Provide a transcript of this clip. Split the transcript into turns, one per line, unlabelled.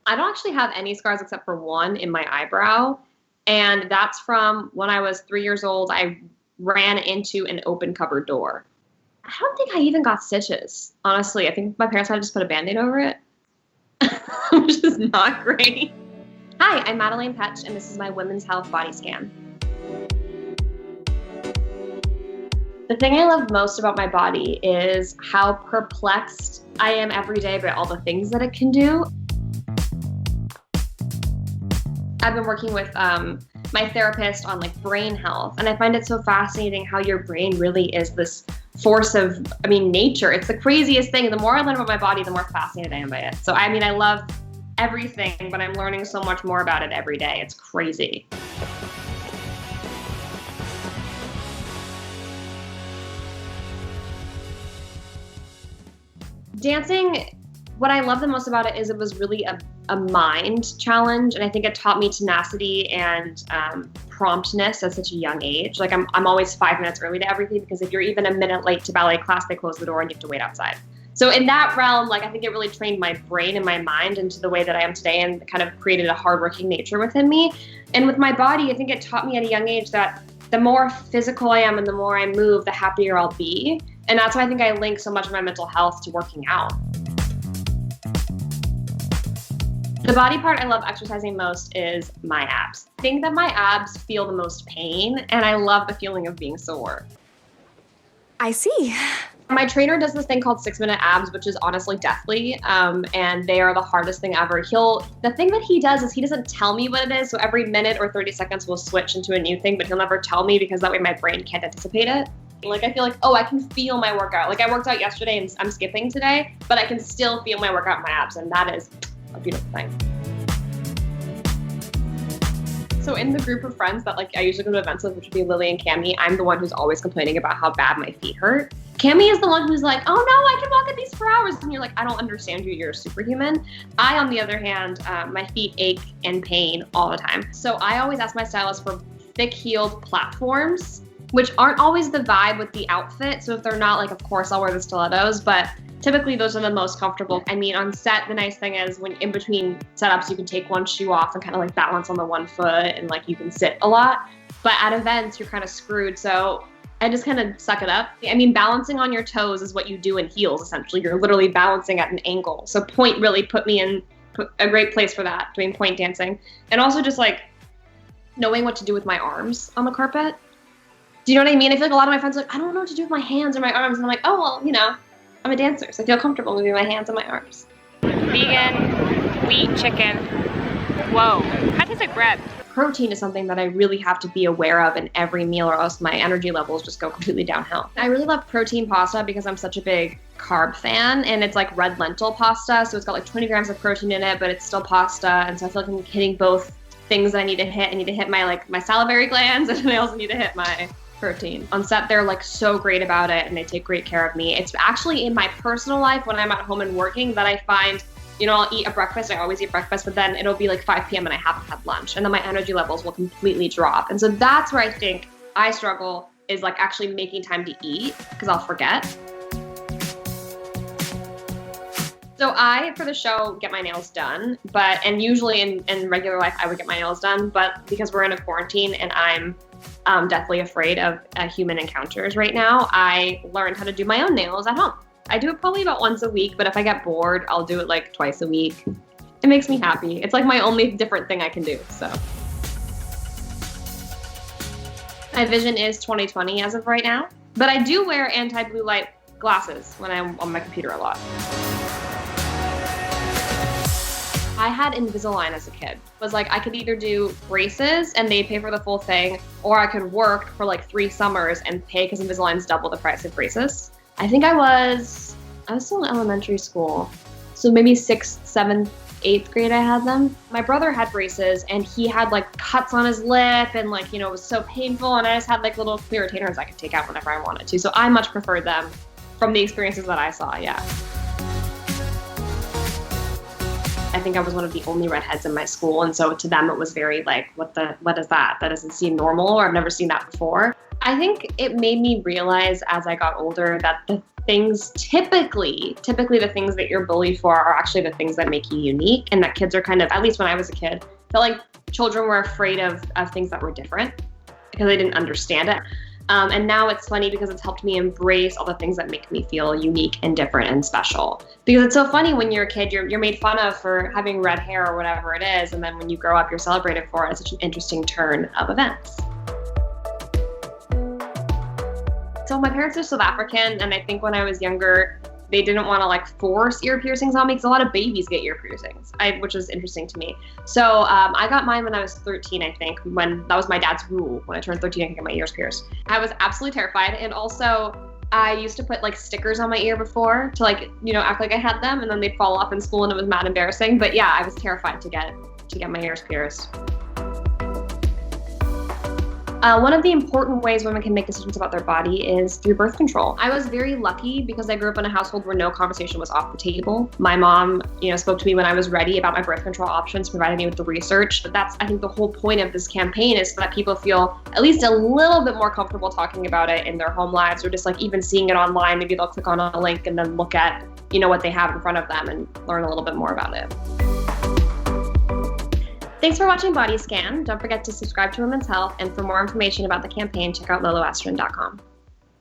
I don't actually have any scars except for one in my eyebrow. And that's from when I was 3 years old. I ran into an open cupboard door. I don't think I even got stitches, honestly. I think my parents might have just put a Band-Aid over it, which is not great. Hi, I'm Madelaine Petsch, and this is my Women's Health Body Scan. The thing I love most about my body is how perplexed I am every day by all the things that it can do. I've been working with my therapist on like brain health, and I find it so fascinating how your brain really is this force of, nature. It's the craziest thing. The more I learn about my body, the more fascinated I am by it. So I love everything, but I'm learning so much more about it every day. It's crazy. Dancing, what I love the most about it is it was really a mind challenge, and I think it taught me tenacity and promptness at such a young age. Like I'm always 5 minutes early to everything, because if you're even a minute late to ballet class, they close the door and you have to wait outside. So in that realm, I think it really trained my brain and my mind into the way that I am today, and kind of created a hardworking nature within me. And with my body, I think it taught me at a young age that the more physical I am and the more I move, the happier I'll be. And that's why I think I link so much of my mental health to working out. The body part I love exercising most is my abs. I think that my abs feel the most pain, and I love the feeling of being sore.
I see.
My trainer does this thing called 6-minute abs, which is honestly deathly, and they are the hardest thing ever. The thing that he does is he doesn't tell me what it is, so every minute or 30 seconds we'll switch into a new thing, but he'll never tell me, because that way my brain can't anticipate it. I feel like, oh, I can feel my workout. I worked out yesterday and I'm skipping today, but I can still feel my workout in my abs, and that is a beautiful thing. So in the group of friends that I usually go to events with, which would be Lili and Cami, I'm the one who's always complaining about how bad my feet hurt. Cami is the one who's like, oh no, I can walk at these for hours. And you're like, I don't understand you, you're a superhuman. I, on the other hand, my feet ache and pain all the time. So I always ask my stylist for thick-heeled platforms, which aren't always the vibe with the outfit. So if they're not, of course I'll wear the stilettos, but typically those are the most comfortable. On set, the nice thing is when in between setups, you can take one shoe off and kind of balance on the one foot, and you can sit a lot. But at events, you're kind of screwed. So I just kind of suck it up. Balancing on your toes is what you do in heels, essentially. You're literally balancing at an angle. So pointe really put me in a great place for that, doing pointe dancing. And also just knowing what to do with my arms on the carpet. Do you know what I mean? I feel like a lot of my friends are like, I don't know what to do with my hands or my arms. And I'm like, oh, well, I'm a dancer, so I feel comfortable moving my hands and my arms.
Vegan, wheat, chicken. Whoa, that tastes like bread.
Protein is something that I really have to be aware of in every meal, or else my energy levels just go completely downhill. I really love protein pasta because I'm such a big carb fan, and it's red lentil pasta, so it's got 20 grams of protein in it, but it's still pasta, and so I feel like I'm hitting both things that I need to hit. I need to hit my salivary glands, and I also need to hit my protein. On set, they're so great about it, and they take great care of me. It's actually in my personal life when I'm at home and working that I find, I'll eat a breakfast. I always eat breakfast, but then it'll be 5 p.m. and I haven't had lunch, and then my energy levels will completely drop. And so that's where I think I struggle, is actually making time to eat, because I'll forget. So I, for the show, get my nails done, and usually in regular life, I would get my nails done, but because we're in a quarantine and I'm deathly afraid of human encounters right now, I learned how to do my own nails at home. I do it probably about once a week, but if I get bored, I'll do it twice a week. It makes me happy. It's my only different thing I can do, so. My vision is 20/20 as of right now, but I do wear anti-blue light glasses when I'm on my computer a lot. I had Invisalign as a kid. It was I could either do braces and they'd pay for the full thing, or I could work for 3 summers and pay, because Invisalign's double the price of braces. I think I was still in elementary school. So maybe 6th, 7th, 8th grade I had them. My brother had braces, and he had cuts on his lip, and it was so painful, and I just had little clear retainers I could take out whenever I wanted to. So I much preferred them from the experiences that I saw, yeah. I think I was one of the only redheads in my school, and so to them it was very what is that? That doesn't seem normal, or I've never seen that before. I think it made me realize as I got older that the things typically the things that you're bullied for are actually the things that make you unique, and that kids are kind of, at least when I was a kid, felt like children were afraid of things that were different because they didn't understand it. And now it's funny because it's helped me embrace all the things that make me feel unique and different and special. Because it's so funny when you're a kid, you're made fun of for having red hair or whatever it is, and then when you grow up, you're celebrated for it. It's such an interesting turn of events. So my parents are South African, and I think when I was younger, they didn't want to like force ear piercings on me because a lot of babies get ear piercings, which was interesting to me. So I got mine when I was 13, I think, when that was my dad's rule. When I turned 13, I could get my ears pierced. I was absolutely terrified. And also I used to put like stickers on my ear before to like, act like I had them, and then they'd fall off in school and it was mad embarrassing. But yeah, I was terrified to get my ears pierced. One of the important ways women can make decisions about their body is through birth control. I was very lucky because I grew up in a household where no conversation was off the table. My mom, spoke to me when I was ready about my birth control options, provided me with the research. But that's, I think, the whole point of this campaign is so that people feel at least a little bit more comfortable talking about it in their home lives, or just like even seeing it online. Maybe they'll click on a link and then look at, what they have in front of them and learn a little bit more about it. Thanks for watching Body Scan. Don't forget to subscribe to Women's Health, and for more information about the campaign, check out loloestrin.com.